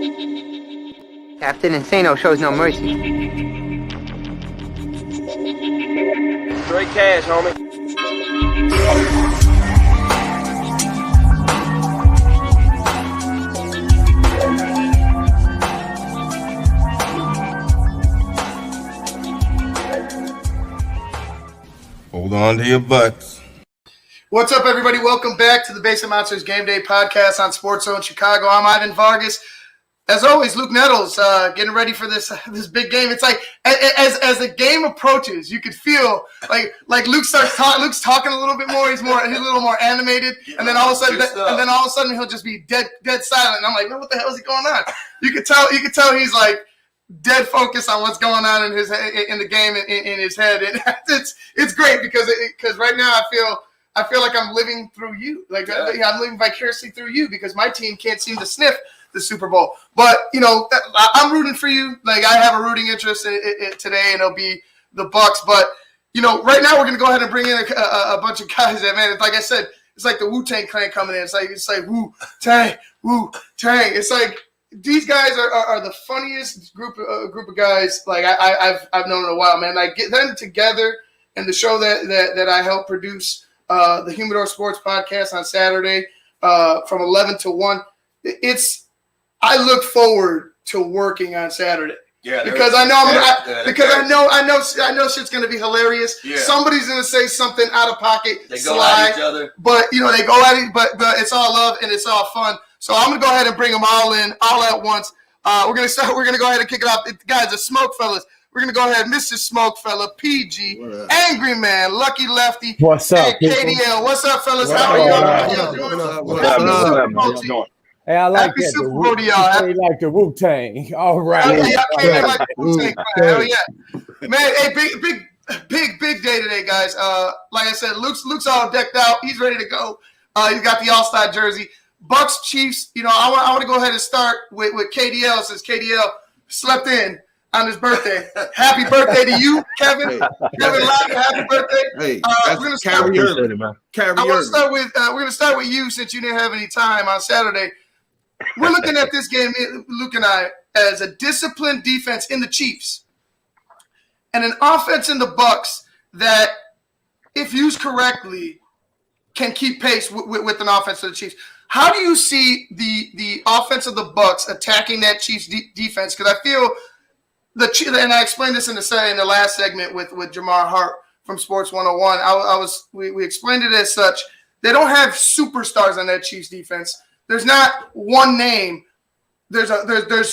Captain Insano shows no mercy. Straight cash, homie. Hold on to your butts. What's up, everybody? Welcome back to the Basic Monsters Game Day podcast on SportsZone Chicago. I'm Ivan Vargas. As always, Luke Nettles getting ready for this big game. It's like as the game approaches, you could feel like Luke's talking a little bit more. He's a little more animated, and then all of a sudden he'll just be dead silent. And I'm like, man, what the hell is going on? You could tell he's like dead focused on what's going on in the game in his head, and it's great because right now I feel like I'm living through you. Like I'm living vicariously through you because my team can't seem to sniff the Super Bowl. But, you know, I'm rooting for you. Like, I have a rooting interest today, and it'll be the Bucks. But, you know, right now we're going to go ahead and bring in a bunch of guys that, man, like I said, it's like the Wu-Tang Clan coming in. It's like Wu-Tang, Wu-Tang. It's like these guys are the funniest group of guys, like, I've known in a while, man. I get them together, and the show that I help produce, the Humidor Sports Podcast on Saturday from 11 to 1, I look forward to working on Saturday. Yeah, because I know shit's gonna be hilarious. Yeah. Somebody's gonna say something out of pocket, they go at each other, but you know they go at it. But it's all love and it's all fun. So I'm gonna go ahead and bring them all in all at once. We're gonna go ahead and kick it off. Guys, the Smokefellas. We're gonna go ahead, Mr. Smokefella, PG, Angry Man, Lucky Lefty. What's up, KDL? What's up, fellas? How are you? Hey, I like Happy that. Super Bowl to y'all. They like the Wu-Tang. All right. Hell yeah. Man, hey, big day today, guys. Like I said, Luke's all decked out. He's ready to go. He's got the All-Star jersey. Bucks, Chiefs. You know, I want to go ahead and start with KDL since KDL slept in on his birthday. Happy birthday to you, Kevin. Hey. Kevin Lyon, happy birthday. Hey, we're gonna start with you since you didn't have any time on Saturday. We're looking at this game, Luke and I, as a disciplined defense in the Chiefs and an offense in the Bucks that, if used correctly, can keep pace with an offense of the Chiefs. How do you see the offense of the Bucks attacking that Chiefs defense? Because I feel and I explained this in the last segment with Jamar Harp from Sports 101. We explained it as such. They don't have superstars on that Chiefs defense. There's not one name. There's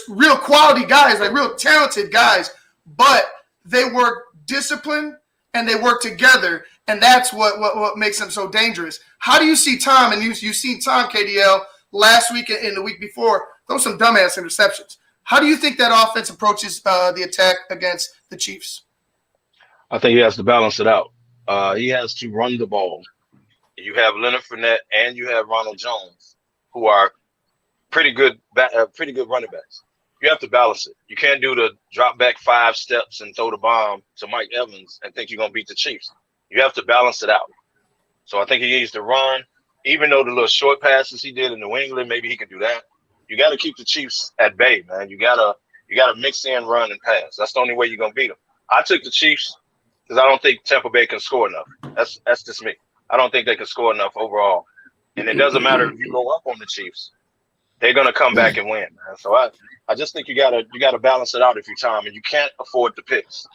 real quality guys, like real talented guys, but they work disciplined and they work together, and that's what makes them so dangerous. How do you see Tom? And you've seen Tom, KDL, last week and the week before, throw some dumbass interceptions. How do you think that offense approaches the attack against the Chiefs? I think he has to balance it out. He has to run the ball. You have Leonard Fournette and you have Ronald Jones, who are pretty good running backs. You have to balance it. You can't do the drop back 5 steps and throw the bomb to Mike Evans and think you're going to beat the Chiefs. You have to balance it out. So I think he needs to run. Even though the little short passes he did in New England, maybe he can do that. You got to keep the Chiefs at bay, man. You gotta mix in, run, and pass. That's the only way you're going to beat them. I took the Chiefs because I don't think Tampa Bay can score enough. That's just me. I don't think they can score enough overall. And it doesn't matter if you go up on the Chiefs. They're going to come back and win, man. So I just think you gotta balance it out if you're Tom, and you can't afford the picks.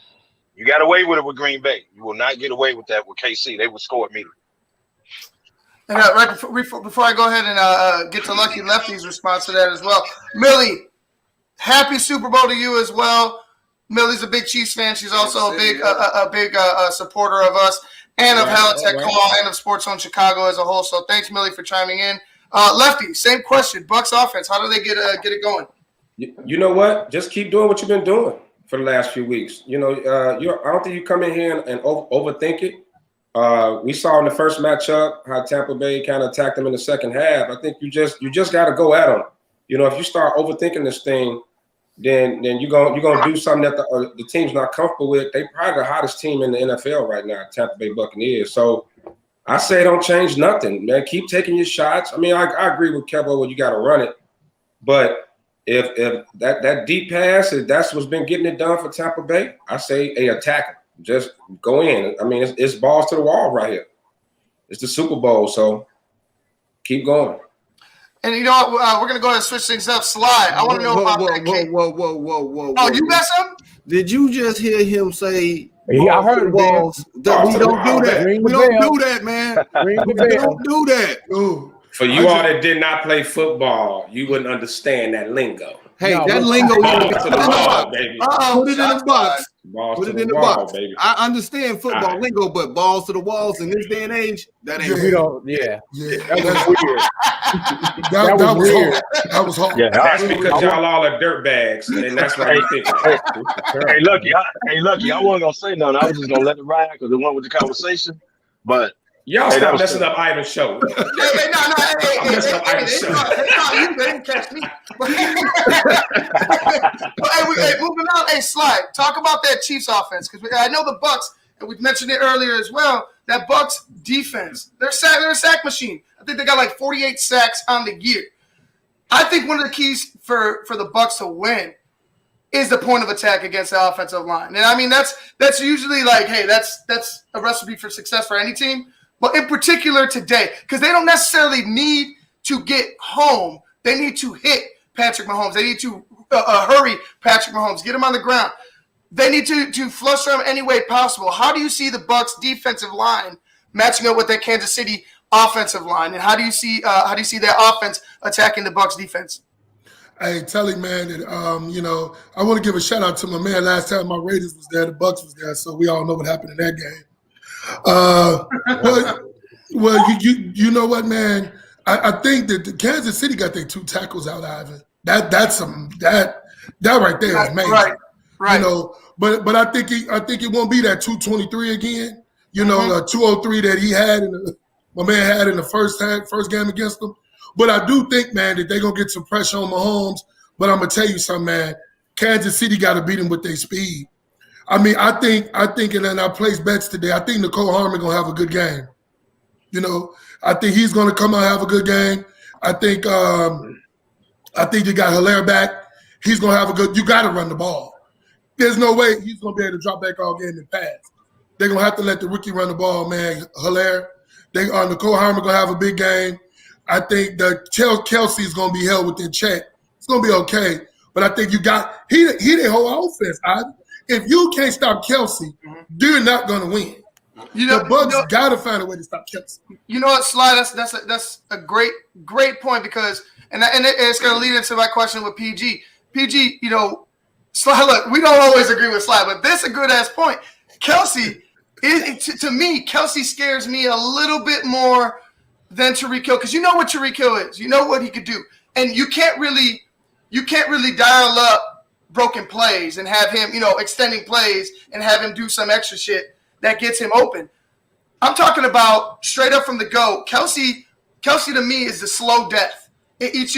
You got away with it with Green Bay. You will not get away with that with KC. They will score immediately. And right before I go ahead and get to Lucky Lefty's response to that as well, Millie, happy Super Bowl to you as well. Millie's a big Chiefs fan. She's also a big supporter of us and of Halatek Call and of SportsZone Chicago as a whole. So thanks, Millie, for chiming in. Lefty, same question. Bucks offense, how do they get it going? You know what? Just keep doing what you've been doing for the last few weeks. You know, I don't think you come in here and overthink it. We saw in the first matchup how Tampa Bay kind of attacked them in the second half. I think you just got to go at them. You know, if you start overthinking this thing, then you're gonna do something that the team's not comfortable with. They probably the hottest team in the NFL right now, Tampa Bay Buccaneers. So I say don't change nothing, man. Keep taking your shots. I mean, I agree with Kevo when you got to run it, but if that deep pass, if that's what's been getting it done for Tampa Bay, I say, hey, attack him. Just go in. I mean, it's balls to the wall right here. It's the Super Bowl, so keep going. And you know what? We're going to go ahead and switch things up. Slide. I want to know about that cake. Whoa. Oh, you got something? Did you just hear him say I heard balls? We don't do that. Ring We the don't bell. do that, man. Ring the We bell. don't do that. Ooh. For you all that did not play football, you wouldn't understand that lingo. Hey, No, that but- lingo. Balls to the wall, baby. Put it in the box. Balls Put to it the in the wall, box. baby. I understand football All right. lingo, but balls to the walls in this day and age, that ain't. We don't. Yeah, Yeah, that was weird. that was was weird. hard. That was hard. Yeah. That's because y'all all are dirt bags, and that's why you think. Hey, Lucky, I wasn't gonna say nothing. I was just gonna let it ride because it went with the conversation. But Y'all Hey, that stop was messing cool. up Ivan's show. Hey, messed up Ivan's show. you didn't catch me. But hey, moving on. Hey, Slide, talk about that Chiefs offense because I know the Bucks, and we've mentioned it earlier as well. That Bucks defense, they're a sack machine. I think they got like 48 sacks on the year. I think one of the keys for the Bucks to win is the point of attack against the offensive line. And I mean, that's usually like, hey, that's a recipe for success for any team. But in particular today, because they don't necessarily need to get home. They need to hit Patrick Mahomes. They need to hurry Patrick Mahomes, get him on the ground. They need to flush them any way possible. How do you see the Bucs defensive line matching up with that Kansas City offensive line? And how do you see that offense attacking the Bucs defense? Hey, Telly, man, that I want to give a shout out to my man. Last time my Raiders was there, the Bucks was there, so we all know what happened in that game. Well, you know what, man? I think that the Kansas City got their 2 tackles out, Ivan. That right there is amazing. Right. You know, but I think it won't be that 223 again. You know, the 203 that he had my man had in the first game against them. But I do think, man, that they're gonna get some pressure on Mahomes. But I'm gonna tell you something, man. Kansas City got to beat him with their speed. I mean, I think, and then I placed bets today. I think Nicole Harmon gonna have a good game. You know, I think he's gonna come out and have a good game. I think you got Hilaire back. He's gonna have a good. You got to run the ball. There's no way he's gonna be able to drop back all game and pass. They're gonna have to let the rookie run the ball, man. Hilaire. Nicole Harmon gonna have a big game. I think that Kelsey is gonna be held within check. It's gonna be okay. But I think you got he their whole offense. If you can't stop Kelsey, you're not gonna win. The Bucs got to find a way to stop Kelsey. You know what, Sly? That's a great point because and it's going to lead into my question with PG. PG, you know, Sly. Look, we don't always agree with Sly, but this is a good ass point. Kelsey, to me, Kelsey scares me a little bit more than Tyreek Hill because you know what Tyreek Hill is. You know what he could do, and you can't really dial up broken plays and have him, you know, extending plays and have him do some extra shit that gets him open. I'm talking about straight up from the go. Kelsey to me is the slow death. It eats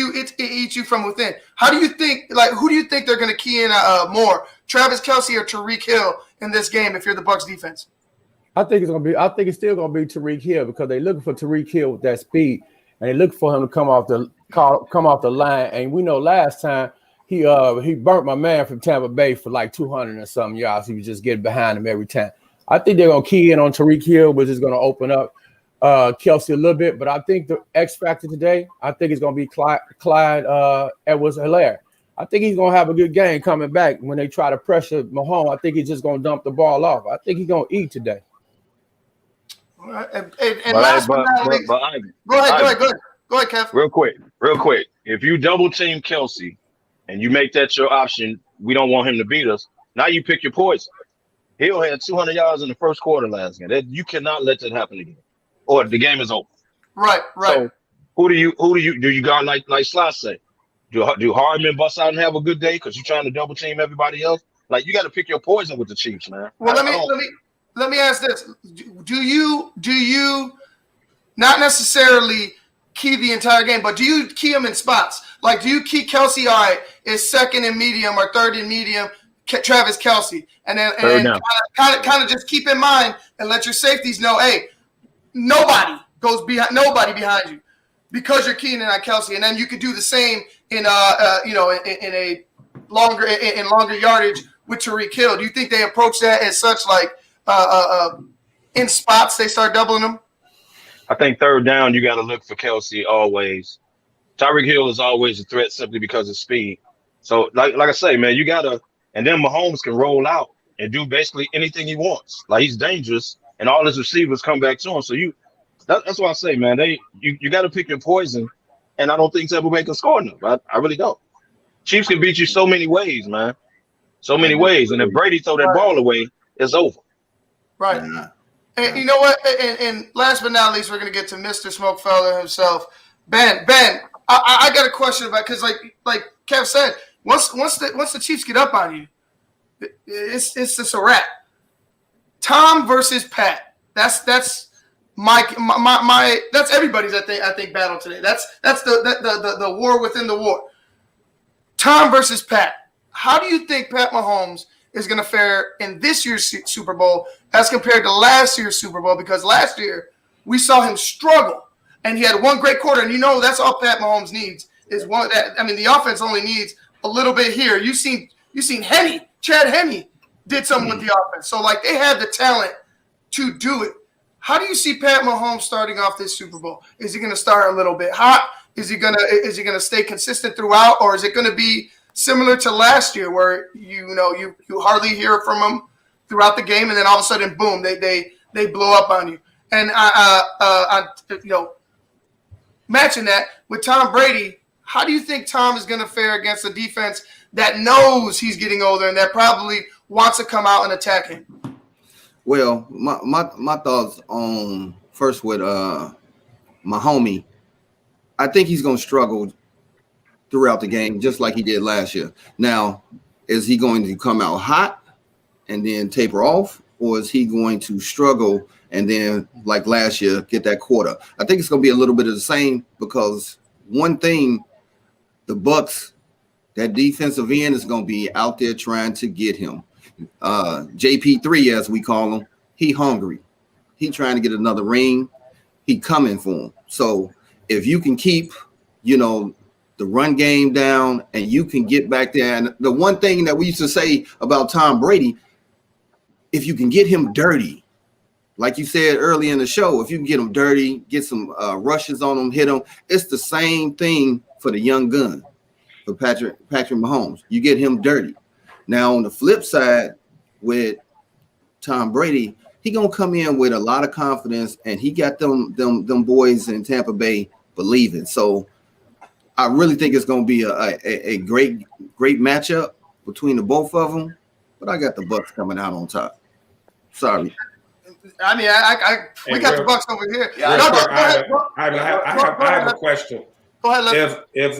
you from within. How do you think? Like, who do you think they're going to key in more, Travis Kelsey or Tyreek Hill in this game? If you're the Bucs defense, I think it's still gonna be Tyreek Hill because they're looking for Tyreek Hill with that speed, and they look for him to come off the line. And we know last time he burnt my man from Tampa Bay for like 200 and something yards. He was just getting behind him every time. I think they're going to key in on Tyreek Hill, which is going to open up Kelsey a little bit. But I think the X factor today, I think it's going to be Clyde Edwards-Helaire. I think he's going to have a good game coming back when they try to pressure Mahomes. I think he's just going to dump the ball off. I think he's going to eat today. All right. And last but not least, go ahead, Kev. Real quick. If you double team Kelsey and you make that your option, we don't want him to beat us. Now you pick your poison. Hill had 200 yards in the first quarter last game. You cannot let that happen again, or the game is over. Right. So who do you got like Sly say? Do Hardman bust out and have a good day because you're trying to double team everybody else? Like you got to pick your poison with the Chiefs, man. Well, let me ask this: Do you not necessarily key the entire game, but do you key them in spots? Like, do you key Kelsey? All right, is second and medium or third and medium? Travis Kelsey, and then kind of just keep in mind and let your safeties know, hey, nobody behind you. because you're keying in on Kelce, and then you could do the same in a longer yardage with Tyreek Hill. Do you think they approach that as such, like in spots they start doubling them? I think third down, you got to look for Kelce always. Tyreek Hill is always a threat simply because of speed. So, like I say, man, you got to – and then Mahomes can roll out and do basically anything he wants. Like, he's dangerous, and all his receivers come back to him. So, that's why I say, man, you got to pick your poison, and I don't think Tampa Bay can score enough. I really don't. Chiefs can beat you so many ways, man. So many ways. And if Brady throw that ball away, it's over. Right. And you know what? And last but not least, we're going to get to Mr. Smokefella himself. Ben, I got a question about, because like Kev said, once the Chiefs get up on you, it's just a wrap. Tom versus Pat. That's my that's everybody's I think battle today. That's the war within the war. Tom versus Pat. How do you think Pat Mahomes is going to fare in this year's Super Bowl as compared to last year's Super Bowl? Because last year we saw him struggle, and he had one great quarter, and that's all Pat Mahomes needs is one. The offense only needs a little bit here. You seen Chad Henne did something with the offense, so like they have the talent to do it. How do you see Pat Mahomes starting off this Super Bowl? Is he going to start a little bit hot? Is he gonna stay consistent throughout, or is it going to be similar to last year, where you hardly hear from him throughout the game, and then all of a sudden, boom, they blow up on you? And matching that with Tom Brady, how do you think Tom is going to fare against a defense that knows he's getting older and that probably wants to come out and attack him? Well, my thoughts on first with my homie. I think he's going to struggle throughout the game, just like he did last year. Now, is he going to come out hot and then taper off, or is he going to struggle and then, like last year, get that quarter? I think it's going to be a little bit of the same, because one thing, the Bucs, that defensive end is going to be out there trying to get him. JP3, as we call him, he hungry. He trying to get another ring. He coming for him. So if you can keep, the run game down and you can get back there. And the one thing that we used to say about Tom Brady, if you can get him dirty, like you said early in the show, if you can get him dirty, get some rushes on him, hit him, it's the same thing for the young gun, for Patrick Mahomes. You get him dirty. Now, on the flip side, with Tom Brady, he gonna come in with a lot of confidence, and he got them boys in Tampa Bay believing. So I really think it's gonna be a great matchup between the both of them. But I got the Bucs coming out on top. Sorry. We got the Bucs over here. Yeah, I have a question. Go ahead. If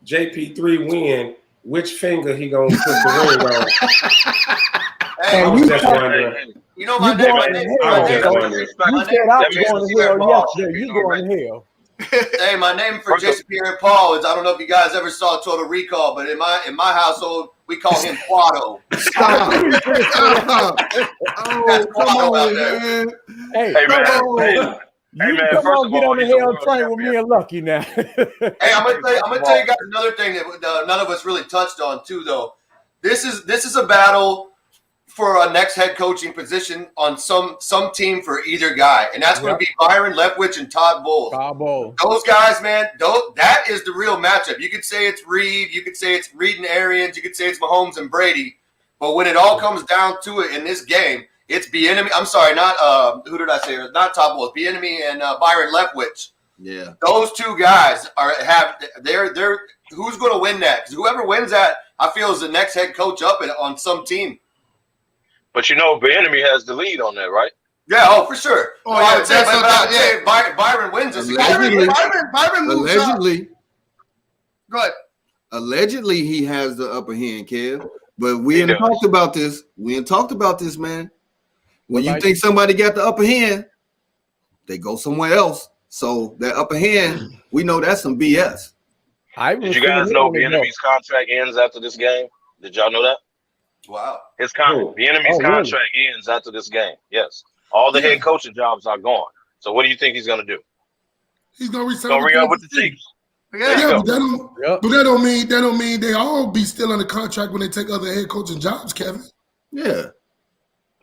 JP3 win, which finger he gonna put the ring on? Hey, I was just wondering. you know my name. You said I was going to hell yesterday. You going to hell. Hey, my name for Jason Pierre Paul is, I don't know if you guys ever saw Total Recall, but in my household we call him Quado. That's Quado out there. Hey, man. Come on, get on the hell train with me and Lucky now. Hey, I'm gonna tell you guys another thing that none of us really touched on too, though. This is a battle for a next head coaching position on some team for either guy, and that's going to be Byron Leftwich and Todd Bowles. Those guys, man, that is the real matchup. You could say it's Reed, you could say it's Reed and Arians, you could say it's Mahomes and Brady, but when it all comes down to it in this game, it's Bieniemy. I'm sorry, not who did I say? Not Todd Bowles, Bieniemy and Byron Leftwich. Yeah, those two guys they're who's going to win that? Because whoever wins that, I feel, is the next head coach up on some team. But Bieniemy has the lead on that, right? Yeah, for sure. Oh, yeah, I would say Byron wins this. Byron moves allegedly. up. Go ahead. Allegedly, he has the upper hand, Kev. But we ain't talked about this. We ain't talked about this, man. When you think somebody got the upper hand, they go somewhere else. So that upper hand, we know that's some BS. Did you guys know Bieniemy's contract ends after this game? Did y'all know that? Wow. Bieniemy's contract ends after this game. Yes. All the head coaching jobs are gone. So what do you think he's going to do? He's gonna resign. Gonna re-up with the Chiefs. Yeah, but that don't mean they all be still under contract when they take other head coaching jobs, Kevin. Yeah.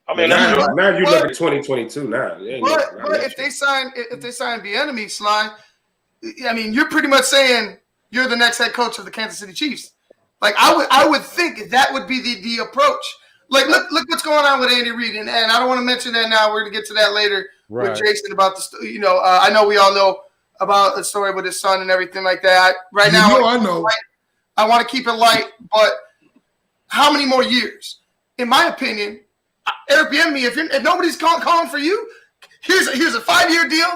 I mean, now you look at 2022 now. But if they sign Bieniemy, Sly, I mean, you're pretty much saying you're the next head coach of the Kansas City Chiefs. Like I would think that would be the approach. Like look what's going on with Andy Reid, and I don't want to mention that now. We're gonna get to that later with Jason about the. I know we all know about the story with his son and everything like that. Right now, I know. I want to keep it light, but how many more years? In my opinion, Eric Bieniemy, if nobody's calling for you, here's a 5-year deal.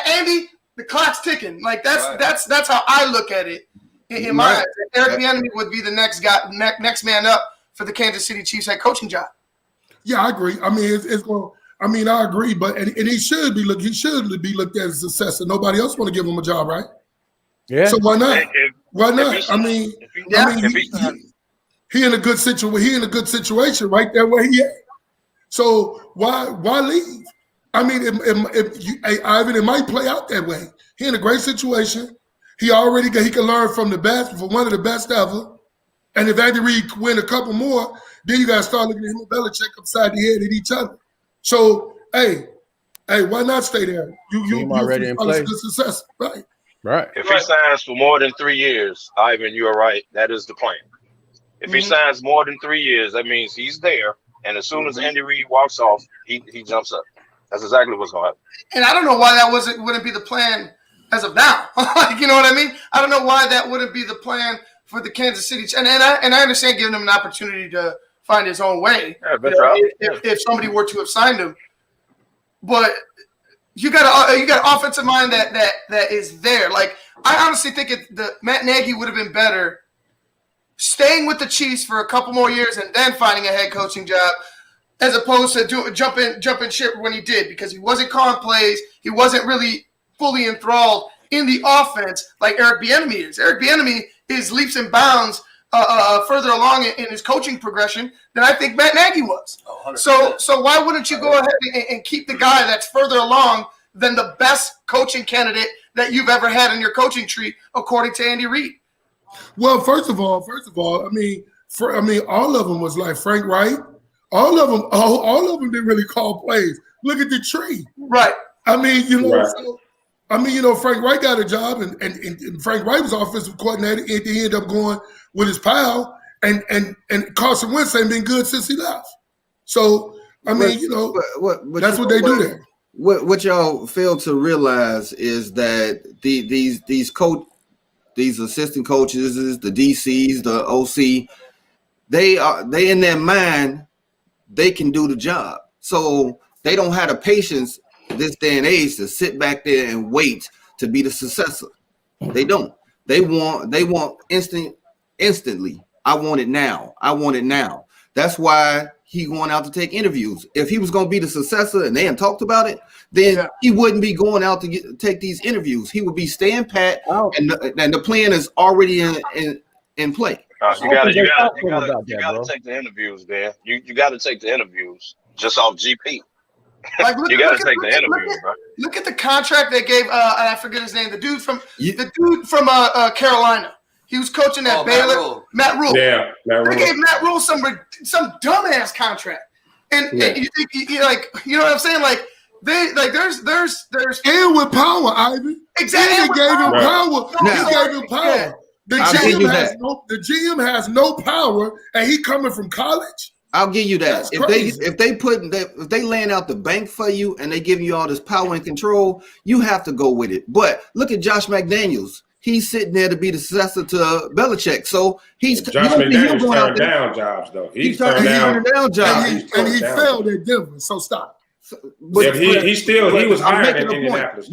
Andy, the clock's ticking. Like that's how I look at it. In my eyes, Eric Bieniemy would be the next guy, next man up for the Kansas City Chiefs head coaching job. Yeah, I agree. I mean, it's going. I mean, I agree, but and he should be looked. He should be looked at as a successor. Nobody else want to give him a job, right? Yeah. So why not? Why not? He in a good situation. He in a good situation right there where he at. So why leave? I mean, Ivan, it might play out that way. He in a great situation. He can learn from one of the best ever. And if Andy Reid win a couple more, then you got to start looking at him and Belichick upside the head at each other. So, hey, why not stay there? You already in place. Good success, right? Right. If he signs for more than 3 years, Ivan, you are right. That is the plan. If he signs more than 3 years, that means he's there. And as soon as Andy Reid walks off, he jumps up. That's exactly what's going to happen. And I don't know why that wouldn't be the plan as of now. You know what I mean? I don't know why that wouldn't be the plan for the Kansas City. And I understand giving him an opportunity to find his own way. If somebody were to have signed him, but you got offensive mind that is there. Like I honestly think Matt Nagy would have been better staying with the Chiefs for a couple more years and then finding a head coaching job, as opposed to jumping ship when he did, because he wasn't calling plays. He wasn't really fully enthralled in the offense like Eric Bieniemy is. Eric Bieniemy is leaps and bounds further along in his coaching progression than I think Matt Nagy was. So why wouldn't you go ahead and keep the guy that's further along than the best coaching candidate that you've ever had in your coaching tree, according to Andy Reid? Well, first of all, I mean, all of them was like Frank Wright. All of them didn't really call plays. Look at the tree, right? I mean, Frank Wright got a job, and Frank Wright was offensive coordinator, and he ended up going with his pal, and Carson Wentz ain't been good since he left. So I mean, that's what they do there. What y'all fail to realize is that these assistant coaches, the DCs, the OC, they in their mind, they can do the job. So they don't have the patience this day and age to sit back there and wait to be the successor. They don't. They want instantly. I want it now. That's why he going out to take interviews. If he was going to be the successor and they hadn't talked about it, then he wouldn't be going out to take these interviews. He would be staying pat, and the plan is already in play. You got to take the interviews, man. You got to take the interviews just off GP. Like, you got to take the interviews, bro. Look at the contract they gave. I forget his name. The dude from Carolina. He was coaching at Baylor. Matt Rule. Yeah, Matt Rule. They gave Matt Rule some dumbass contract, and you think you know what I'm saying? Like there's and with power, Ivan. Exactly. And they gave him power. He gave him power. Yeah. The GM has no power, and he coming from college. I'll give you that. That's If they laying out the bank for you and they giving you all this power and control, you have to go with it. But look at Josh McDaniels. He's sitting there to be the successor to Belichick. So he's Josh McDaniels turned down jobs though. He's turned down jobs, and he failed at Denver. So stop. He was hired in Indianapolis.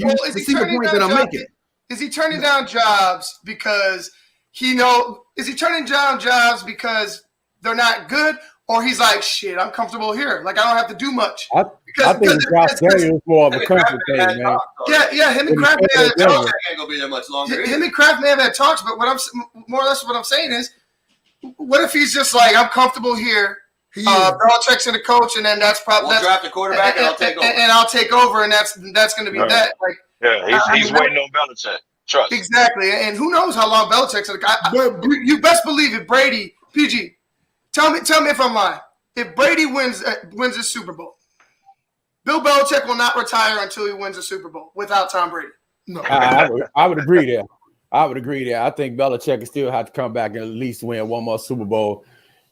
Is he turning down jobs because is he turning down jobs because they're not good? Or he's like, shit, I'm comfortable here. Like, I don't have to do much. I think Josh Daniels more of a comfort thing, man. Yeah, him and Kraft may have talks. Can't go be there much longer. Him and Kraft may have had talks, but more or less what I'm saying is, what if he's just like, I'm comfortable here. Belichick's in the coach, and then that's probably we'll draft a quarterback, and I'll take over. And I'll take over, and that's going to be that. Like, he's waiting on Belichick. Trust. Exactly, and who knows how long Belichick's in the guy. You best believe it, Brady. PG, tell me if I'm lying. If Brady wins the Super Bowl, Bill Belichick will not retire until he wins a Super Bowl without Tom Brady. No, I would agree there. I think Belichick still have to come back and at least win one more Super Bowl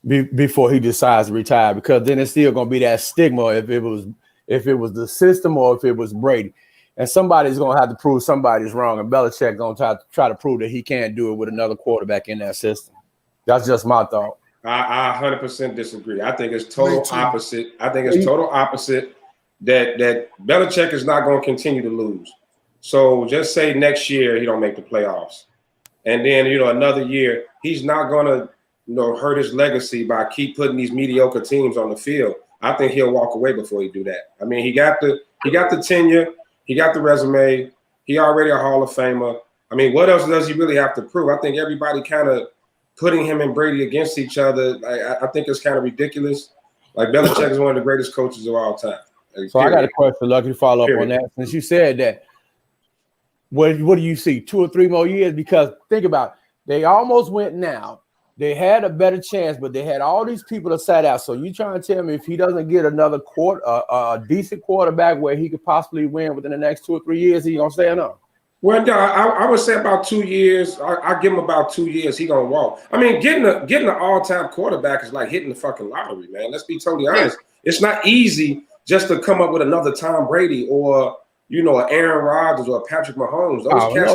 before he decides to retire, because then it's still going to be that stigma if it was the system or if it was Brady. And somebody's going to have to prove somebody's wrong, and Belichick going to try to prove that he can't do it with another quarterback in that system. That's just my thought. I 100% disagree. I think it's total opposite. I think it's total opposite that Belichick is not going to continue to lose. So just say next year he don't make the playoffs, and then another year he's not going to hurt his legacy by keep putting these mediocre teams on the field. I think he'll walk away before he do that. I mean, he got the tenure. He got the resume. He already a Hall of Famer. I mean, what else does he really have to prove? I think everybody kind of putting him and Brady against each other, I think it's kind of ridiculous. Like, Belichick is one of the greatest coaches of all time. So I got a question, Lucky, to follow up on that. Since you said that, what do you see? 2 or 3 more years? Because think about it. They almost went now. They had a better chance, but they had all these people that sat out. So you trying to tell me if he doesn't get another a decent quarterback where he could possibly win within the next 2 or 3 years, he gonna stay or no? Well, no, I would say about 2 years. I give him about 2 years. He gonna walk. I mean, getting an all-time quarterback is like hitting the fucking lottery, man. Let's be totally honest. It's not easy just to come up with another Tom Brady or an Aaron Rodgers or a Patrick Mahomes. Those cats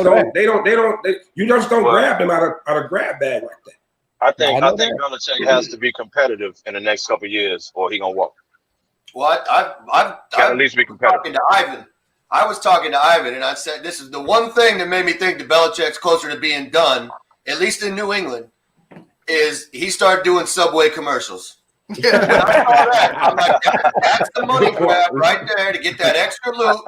you just don't grab them out of grab bag like that. I think Belichick has to be competitive in the next couple of years, or he gonna walk. Well, I've at least be competitive. I was talking to Ivan, and I said this is the one thing that made me think that Belichick's closer to being done, at least in New England, is he started doing Subway commercials. Yeah, when I saw that, I'm like, that's the money grab right there to get that extra loot.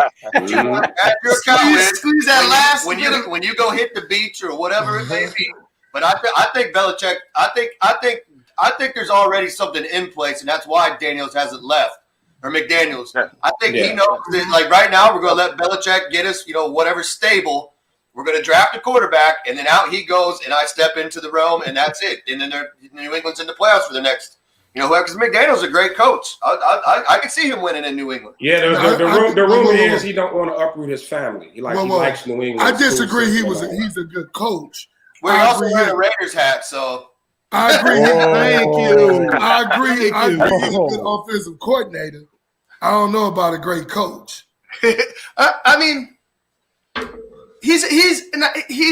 Squeeze that last when you go hit the beach or whatever it may be. But I think Belichick. I think there's already something in place, and that's why Daniels hasn't left, or McDaniels. I think he knows that. Like right now, we're going to let Belichick get us, whatever stable. We're going to draft a quarterback, and then out he goes, and I step into the realm, and that's it. And then New England's in the playoffs for the next. Because McDaniels a great coach. I can see him winning in New England. Yeah, the rumor is he don't want to uproot his family. He likes New England. I disagree. He's a good coach. Well, he also wearing a Raiders hat, so I agree. Thank you. I agree. He's a good offensive coordinator. I don't know about a great coach. I mean, he's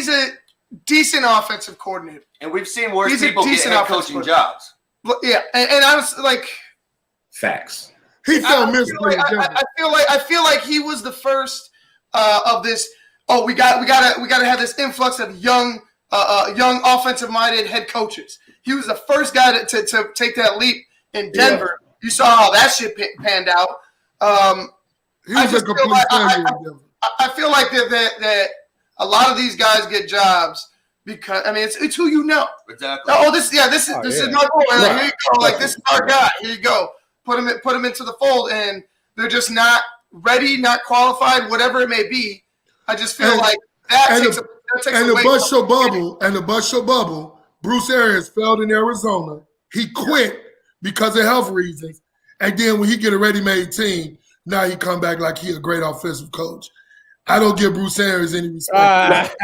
a decent offensive coordinator, and we've seen worse people get head coaching jobs. Yeah, and I was like, facts. He felt miserable. I feel like he was the first of this. Oh, we gotta have this influx of young offensive-minded head coaches. He was the first guy to take that leap in Denver. Yeah. You saw how that shit panned out. I feel like that a lot of these guys get jobs because it's who you know. Exactly. Oh, this is my boy. Like, here you go. Like, this is our guy. Here you go. Put him into the fold, and they're just not ready, not qualified, whatever it may be. I just feel like that takes away. The Bus Show bubble, Bruce Arians failed in Arizona. He quit because of health reasons. And then when he get a ready-made team, now he come back like he a great offensive coach. I don't give Bruce Arians any respect.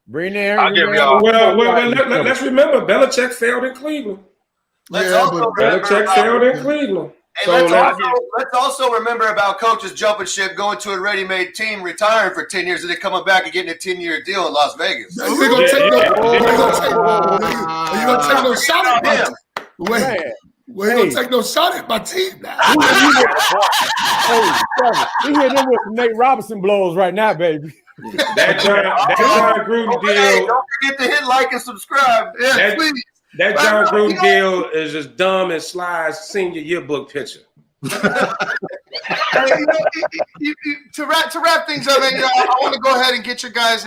Bring there. I'll give y'all. Well, let's remember, Belichick failed in Cleveland. Belichick failed in Cleveland. Hey, let's also remember about coaches jumping ship, going to a ready-made team, retiring for 10 years, and then coming back and getting a 10-year deal in Las Vegas. You gonna take no shot at my team. We ain't gonna take no shot at my team now. We hear them with Nate Robinson blows right now, baby. That John Gruden deal. Don't forget to hit like and subscribe. Yeah, please. That John Gruden deal is as dumb as Sly's senior yearbook picture. To wrap things up, I want to go ahead and get your guys'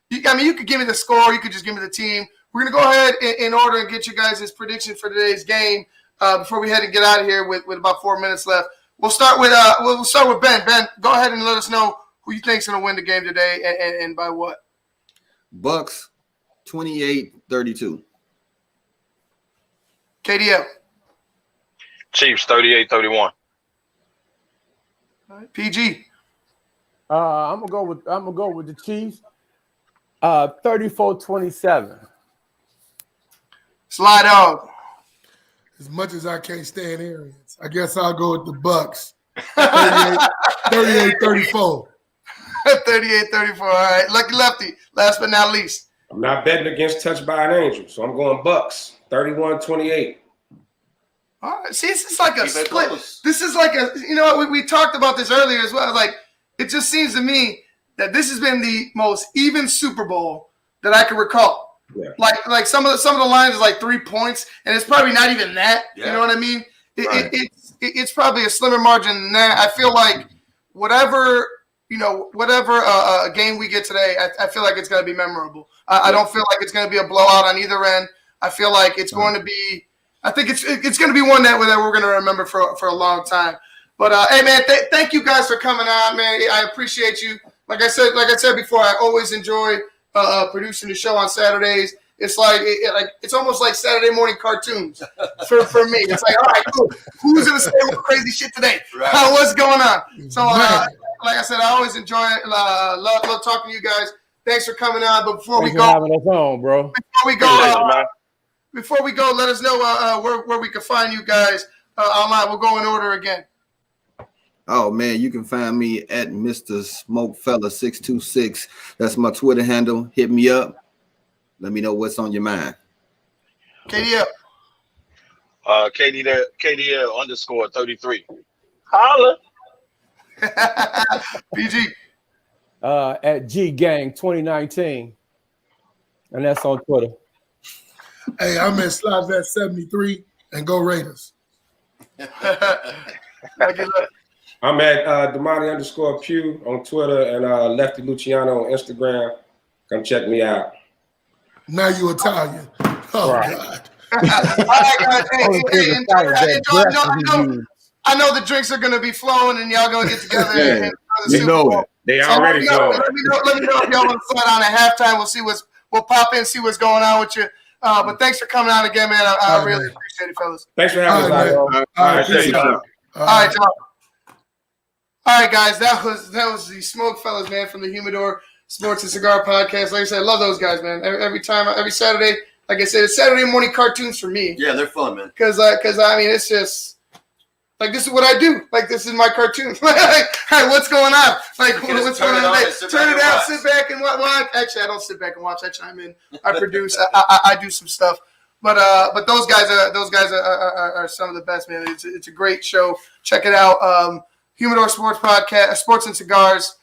you could give me the score, you could just give me the team. We're going to go ahead in order and get you guys' prediction for today's game. before we head and get out of here with about 4 minutes left. We'll start with Ben. Ben, go ahead and let us know who you think's going to win the game today and by what. Bucks 28-32. KDL. Chiefs 38-31. PG. I'm gonna go with the Chiefs. 34-27. Slide dog. As much as I can't stand Arians, I guess I'll go with the Bucks. 38-34. 38-34. All right. Lucky Lefty. Last but not least. I'm not betting against Touched by an Angel, so I'm going Bucks 31-28. All right. See, this is like a Keep it split. close. This is like a, you know what, we talked about this earlier as well. Like, it just seems to me that this has been the most even Super Bowl that I can recall. Yeah. Like some of the lines is like 3 points, and it's probably not even that. Yeah. You know what I mean? Right. It's probably a slimmer margin than that. I feel like whatever game we get today, I feel like it's going to be memorable. I don't feel like it's going to be a blowout on either end. I feel like it's going to be. I think it's going to be one that we're going to remember for a long time. But hey, man, thank you guys for coming on, man. I appreciate you. Like I said before, I always enjoy producing the show on Saturdays. It's like it's almost like Saturday morning cartoons for me. It's like, all right, cool. Who's gonna say what crazy shit today? Right. What's going on? So, like I said, I always enjoy it. Love talking to you guys. Thanks for coming on. But before Thanks for having us on, bro. Before we go, let us know where we can find you guys online. We'll go in order again. Oh man, you can find me at Mr. Smokefellas 626. That's my Twitter handle. Hit me up. Let me know what's on your mind. KDL. KDL_33. Holla. PG. At GGang 2019. And that's on Twitter. Hey, I'm at Slavet 73 and go Raiders. I'm at Damani_Pew on Twitter and Lefty Luciano on Instagram. Come check me out. Now you Italian. Oh, Right. God. All right, guys. I know the drinks are going to be flowing and y'all going to get together. Yeah, and you know it. They already let go. me know if y'all want to slide on at halftime. We'll pop in, see what's going on with you. But thanks for coming on again, man. I really appreciate it, fellas. Thanks for having All us. right, All man. right, Appreciate thank you. it. All right, John. All right, guys. That was the Smokefellas, man, from the Humidor Sports and Cigar Podcast. Like I said, I love those guys, man. Every Saturday, like I said, it's Saturday morning cartoons for me. Yeah, they're fun, man. Because I mean, it's just like this is what I do. Like this is my cartoon. Like, hey, what's going on? Like what's going on today? Turn it out, sit back and watch. Actually, I don't sit back and watch. I chime in. I produce. I do some stuff. But those guys are some of the best, man. It's a great show. Check it out. Humidor Sports Podcast, Sports and Cigars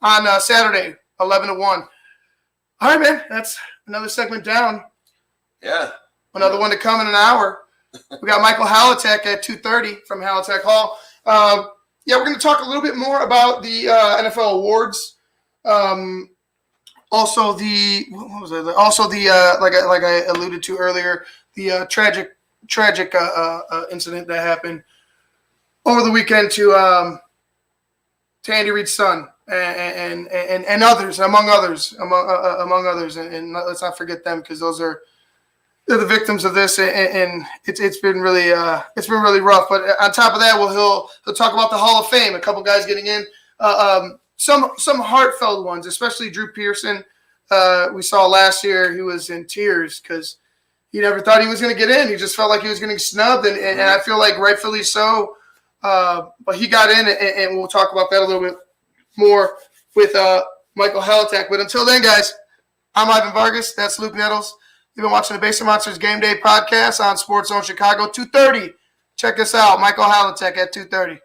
on Saturday, 11 to 1. All right, man. That's another segment down. Yeah. Another one to come in an hour. We got Michael Halatek at 2:30 from Halatek Hall. We're going to talk a little bit more about the NFL awards. Also the like I alluded to earlier, the tragic incident that happened over the weekend to Andy Reid's son and others, among others, and let's not forget them because they're the victims of this, and it's been really rough. But on top of that, he'll talk about the Hall of Fame. A couple guys getting in, some heartfelt ones, especially Drew Pearson. We saw last year he was in tears because he never thought he was going to get in. He just felt like he was going to get snubbed, and I feel like rightfully so. But he got in, and we'll talk about that a little bit more with Michael Halatek. But until then, guys, I'm Ivan Vargas. That's Luke Nettles. You've been watching the Base of Monsters Game Day podcast on SportsZone Chicago, 2:30. Check us out, Michael Halatek at 2:30.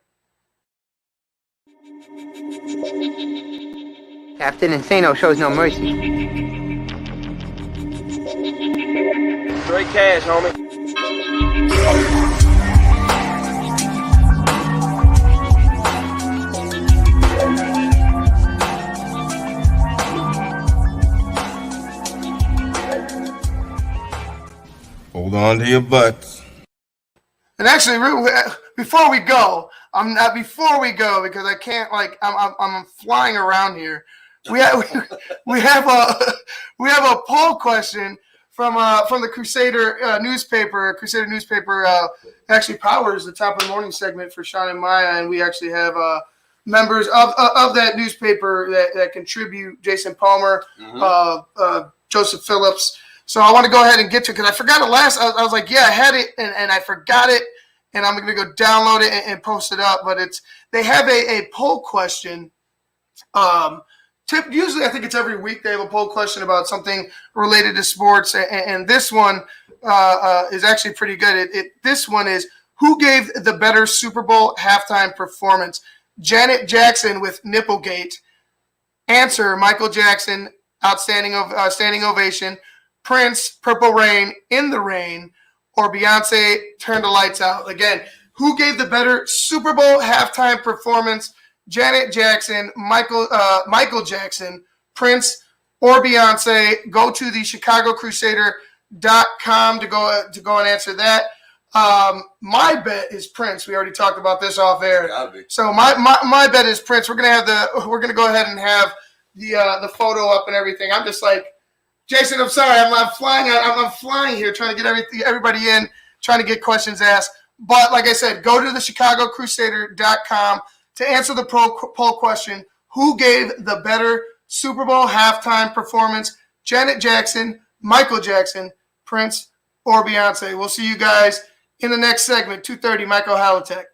Captain Insano shows no mercy. Straight cash, homie. Hold on to your butts. And actually, before we go, because I can't, like, I'm flying around here. We have a poll question from the Crusader newspaper. Crusader newspaper actually powers the top of the morning segment for Shawn and Maya, and we actually have members of that newspaper that contribute. Jason Palmer, Joseph Phillips. So I want to go ahead and get to it because I forgot it last. I was like, yeah, I had it, and I forgot it, and I'm going to go download it and post it up. But they have a poll question. Usually, I think it's every week they have a poll question about something related to sports, and this one is actually pretty good. This one is, who gave the better Super Bowl halftime performance? Janet Jackson with Nipplegate. Answer: Michael Jackson, standing ovation. Prince, Purple Rain, In the Rain, or Beyonce, Turn the Lights Out. Again, who gave the better Super Bowl halftime performance? Janet Jackson, Michael Jackson, Prince, or Beyonce? Go to the ChicagoCrusader.com to go and answer that. My bet is Prince. We already talked about this off air. So my bet is Prince. We're gonna go ahead and have the photo up and everything. I'm just like, Jason, I'm sorry. I'm flying here, trying to get everybody in, trying to get questions asked. But like I said, go to the ChicagoCrusader.com to answer the poll question: who gave the better Super Bowl halftime performance? Janet Jackson, Michael Jackson, Prince, or Beyonce? We'll see you guys in the next segment. 2:30, Michael Halatek.